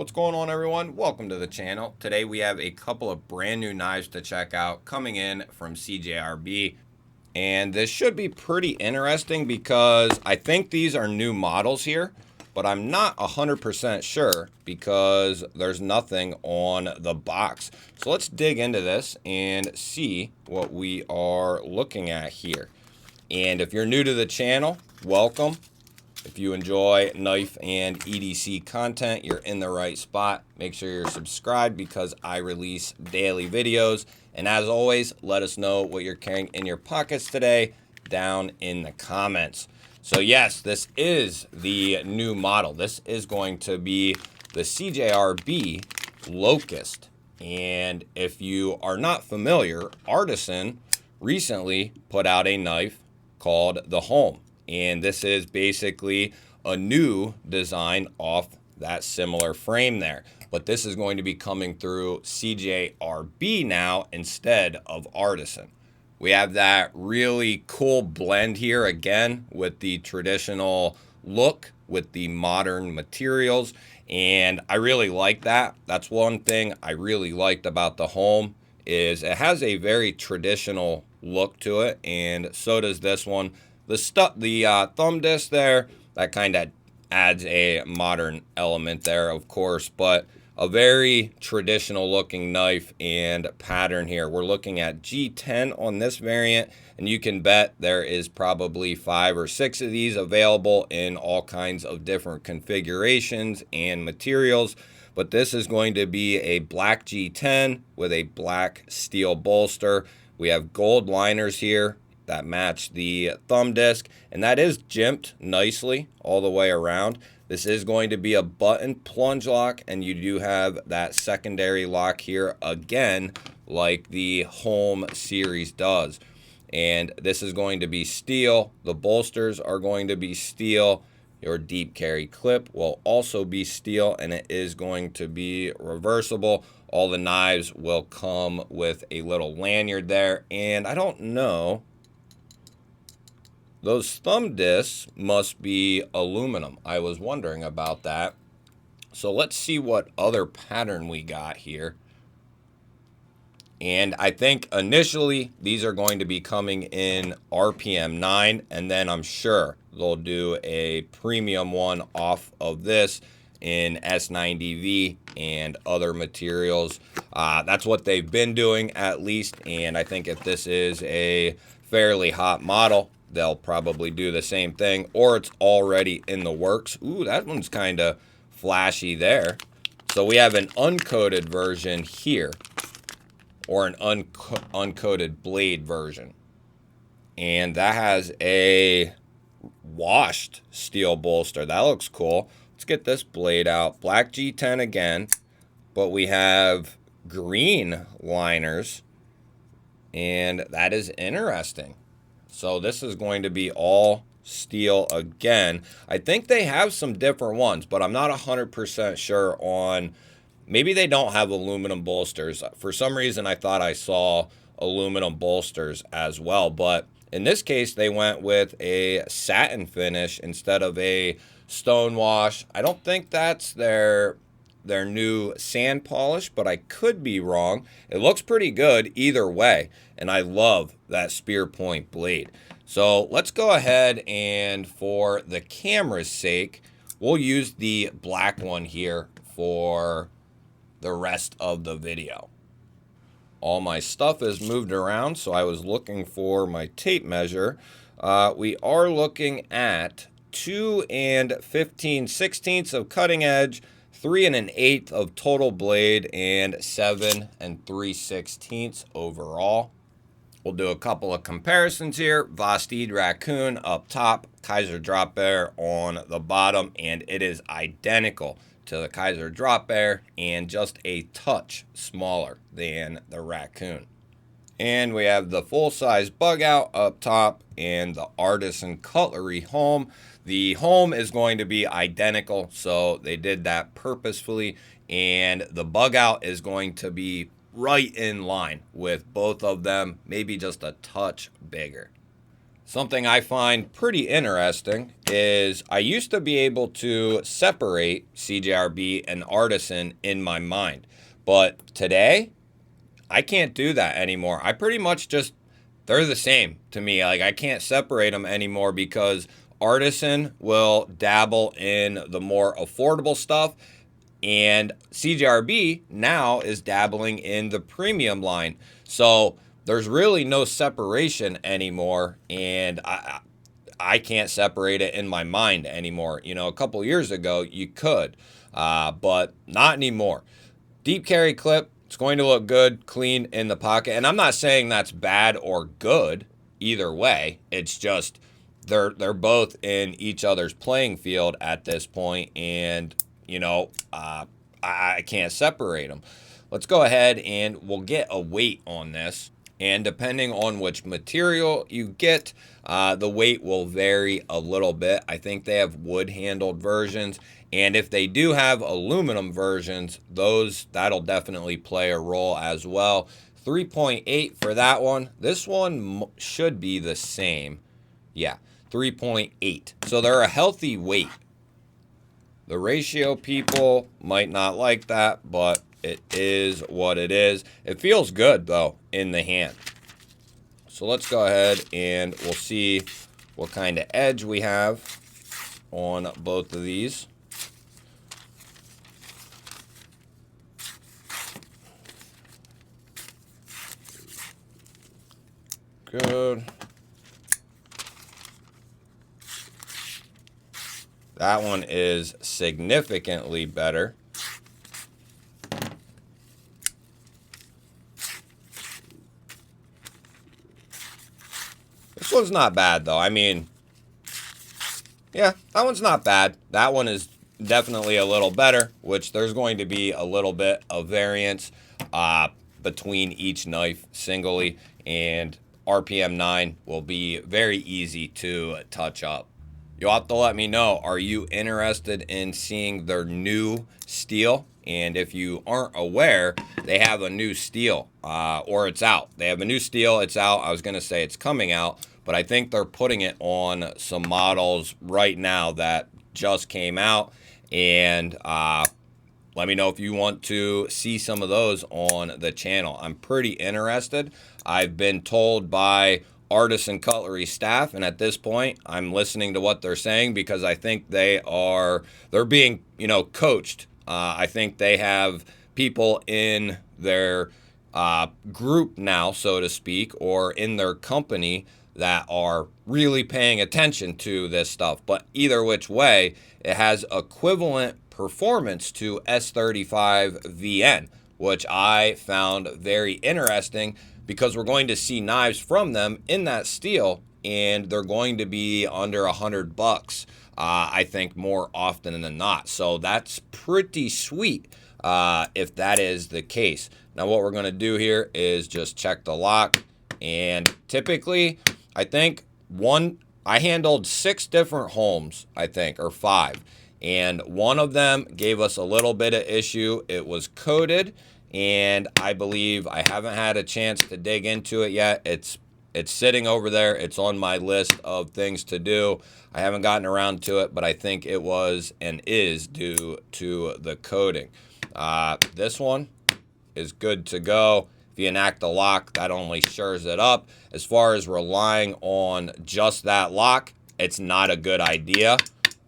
What's going on, everyone? Welcome to the channel. Today we have a couple of brand new knives to check out coming in from CJRB. And this should be pretty interesting because I think these are new models here, but I'm not 100% sure because there's nothing on the box. So let's dig into this and see what we are looking at here. And if you're new to the channel, welcome. If you enjoy knife and EDC content, you're in the right spot. Make sure you're subscribed because I release daily videos. And as always, let us know what you're carrying in your pockets today down in the comments. So yes, this is the new model. This is going to be the CJRB Locust. And if you are not familiar, Artisan recently put out a knife called the Home. And this is basically a new design off that similar frame there. But this is going to be coming through CJRB now instead of Artisan. We have that really cool blend here again with the traditional look with the modern materials. And I really like that. That's one thing I really liked about the Home is it has a very traditional look to it. And so does this one. The thumb disc there, that kind of adds a modern element there, of course, but a very traditional looking knife and pattern here. We're looking at G10 on this variant, and you can bet there is probably 5 or 6 of these available in all kinds of different configurations and materials. But this is going to be a black G10 with a black steel bolster. We have gold liners here that match the thumb disc, and that is jimped nicely all the way around. This is going to be a button plunge lock, and you do have that secondary lock here again like the Home series does. And this is going to be steel. The bolsters are going to be steel. Your deep carry clip will also be steel, and it is going to be reversible. All the knives will come with a little lanyard there, and I don't know, those thumb discs must be aluminum. I was wondering about that. So let's see what other pattern we got here. And I think initially these are going to be coming in RPM 9, and then I'm sure they'll do a premium one off of this in S90V and other materials. That's what they've been doing at least, and I think if this is a fairly hot model, they'll probably do the same thing, or it's already in the works. Ooh, that one's kind of flashy there. So we have an uncoated version here, or an uncoated blade version. And that has a washed steel bolster. That looks cool. Let's get this blade out. Black G10 again, but we have green liners, and that is interesting. So this is going to be all steel again. I think they have some different ones, but I'm not 100% sure on, maybe they don't have aluminum bolsters. For some reason, I thought I saw aluminum bolsters as well. But in this case, they went with a satin finish instead of a stone wash. I don't think that's their new sand polish, but I could be wrong. It looks pretty good either way, and I love that spear point blade. So let's go ahead and for the camera's sake, we'll use the black one here for the rest of the video. All my stuff is moved around, so I was looking for my tape measure. We are looking at 2 15/16 of cutting edge, 3 1/8 of total blade, and 7 3/16 overall. We'll do a couple of comparisons here. Vosteed Raccoon up top, Kaiser Drop Bear on the bottom, and it is identical to the Kaiser Drop Bear and just a touch smaller than the Raccoon. And we have the full-size bug out up top and the Artisan Cutlery Home. The Home is going to be identical, so they did that purposefully, and the bug out is going to be right in line with both of them, maybe just a touch bigger. Something I find pretty interesting is I used to be able to separate CJRB and Artisan in my mind. But today, I can't do that anymore. I pretty much just, they're the same to me. Like, I can't separate them anymore because Artisan will dabble in the more affordable stuff, and CJRB now is dabbling in the premium line. So there's really no separation anymore, and I can't separate it in my mind anymore. You know, a couple years ago you could, but not anymore. Deep carry clip, it's going to look good, clean in the pocket. And I'm not saying that's bad or good either way. It's just they're both in each other's playing field at this point, and you know, I can't separate them. Let's go ahead and we'll get a weight on this. And depending on which material you get, the weight will vary a little bit. I think they have wood-handled versions. And if they do have aluminum versions, that'll definitely play a role as well. 3.8 for that one. This one should be the same. Yeah, 3.8. So they're a healthy weight. The ratio people might not like that, but it is what it is. It feels good, though, in the hand. So let's go ahead and we'll see what kind of edge we have on both of these. Good. That one is significantly better. This one's not bad, though. I mean, yeah, that one's not bad. That one is definitely a little better, which there's going to be a little bit of variance between each knife singly, and RPM 9 will be very easy to touch up. You'll have to let me know, are you interested in seeing their new steel? And if you aren't aware, they have a new steel, or it's out. They have a new steel, it's out. I was going to say it's coming out, but I think they're putting it on some models right now that just came out. And let me know if you want to see some of those on the channel. I'm pretty interested. I've been told by Artisan Cutlery staff, and at this point I'm listening to what they're saying because I think they're being, you know, coached. I think they have people in their group now, so to speak, or in their company that are really paying attention to this stuff. But either which way, it has equivalent performance to S35 VN, which I found very interesting because we're going to see knives from them in that steel, and they're going to be under $100, I think, more often than not. So that's pretty sweet if that is the case. Now what we're going to do here is just check the lock, and typically I think I handled 6 different homes, I think, or 5. And one of them gave us a little bit of issue. It was coated, and I believe I haven't had a chance to dig into it yet. It's sitting over there. It's on my list of things to do. I haven't gotten around to it, but I think it was and is due to the coating. This one is good to go. If you enact the lock, that only shores it up. As far as relying on just that lock, it's not a good idea.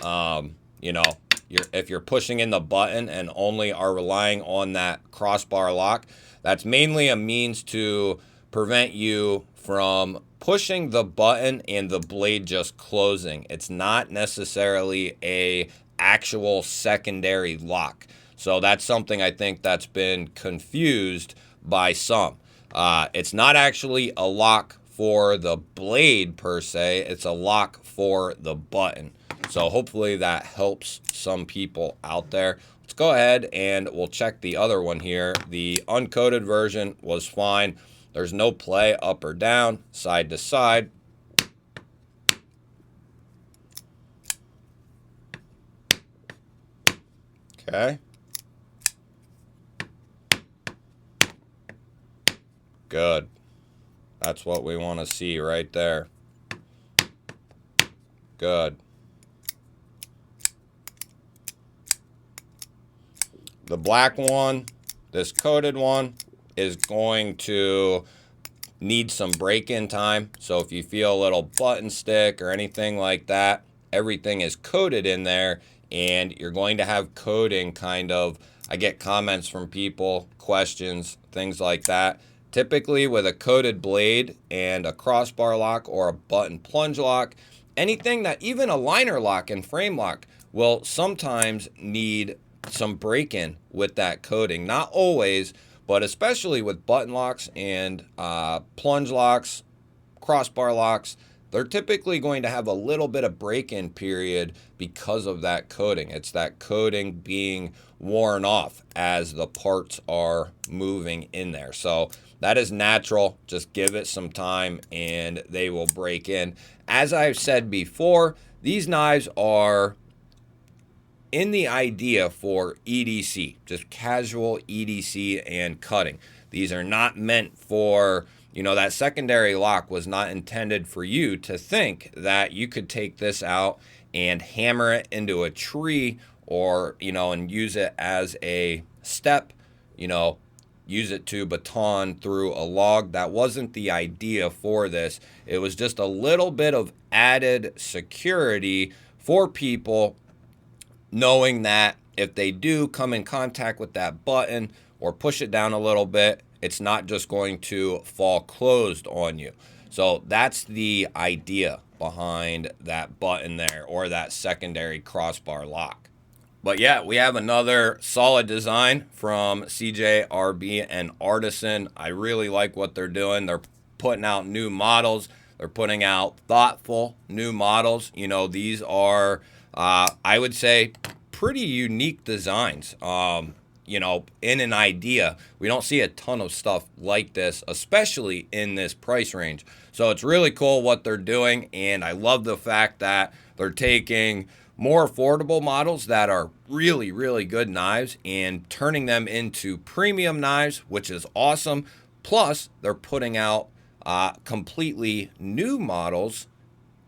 You know, if you're pushing in the button and only are relying on that crossbar lock, that's mainly a means to prevent you from pushing the button and the blade just closing. It's not necessarily a actual secondary lock. So that's something I think that's been confused by some. It's not actually a lock for the blade per se, it's a lock for the button. So hopefully that helps some people out there. Let's go ahead and we'll check the other one here. The uncoated version was fine. There's no play up or down, side to side. Okay. Good. That's what we want to see right there. Good. The black one, this coated one, is going to need some break-in time. So if you feel a little button stick or anything like that, everything is coated in there, and you're going to have coating kind of, I get comments from people, questions, things like that. Typically with a coated blade and a crossbar lock or a button plunge lock, anything that, even a liner lock and frame lock, will sometimes need some break-in with that coating. Not always, but especially with button locks and plunge locks, crossbar locks, they're typically going to have a little bit of break-in period because of that coating. It's that coating being worn off as the parts are moving in there. So that is natural. Just give it some time and they will break in. As I've said before, these knives are in the idea for EDC, just casual EDC and cutting. These are not meant for, you know, that secondary lock was not intended for you to think that you could take this out and hammer it into a tree, or, you know, and use it as a step, you know, use it to baton through a log. That wasn't the idea for this. It was just a little bit of added security for people, knowing that if they do come in contact with that button or push it down a little bit, it's not just going to fall closed on you. So that's the idea behind that button there, or that secondary crossbar lock. But yeah, we have another solid design from CJRB and Artisan. I really like what they're doing. They're putting out new models. They're putting out thoughtful new models. You know, these are, I would say, pretty unique designs. You know, in an idea, we don't see a ton of stuff like this, especially in this price range. So it's really cool what they're doing, and I love the fact that they're taking more affordable models that are really, really good knives and turning them into premium knives, which is awesome. Plus, they're putting out completely new models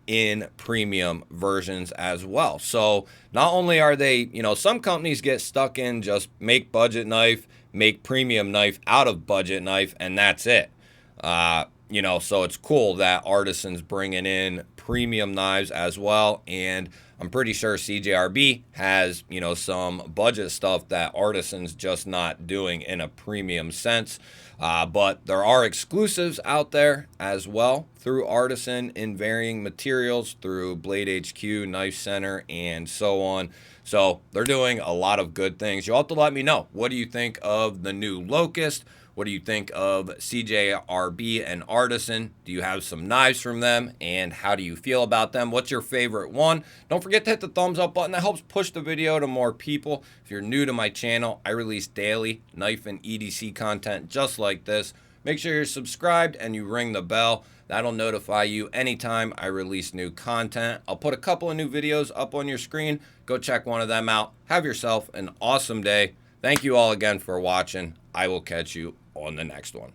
in premium versions as well. So not only are they, you know, some companies get stuck in just make budget knife, make premium knife out of budget knife, and that's it. You know, so it's cool that Artisan's bringing in premium knives as well. And I'm pretty sure CJRB has, you know, some budget stuff that Artisan's just not doing in a premium sense. But there are exclusives out there as well through Artisan in varying materials, through Blade HQ, Knife Center, and so on. So they're doing a lot of good things. You'll have to let me know. What do you think of the new Locust? What do you think of CJRB and Artisan? Do you have some knives from them? And how do you feel about them? What's your favorite one? Don't forget to hit the thumbs up button. That helps push the video to more people. If you're new to my channel, I release daily knife and EDC content just like this. Make sure you're subscribed and you ring the bell. That'll notify you anytime I release new content. I'll put a couple of new videos up on your screen. Go check one of them out. Have yourself an awesome day. Thank you all again for watching. I will catch you on the next one.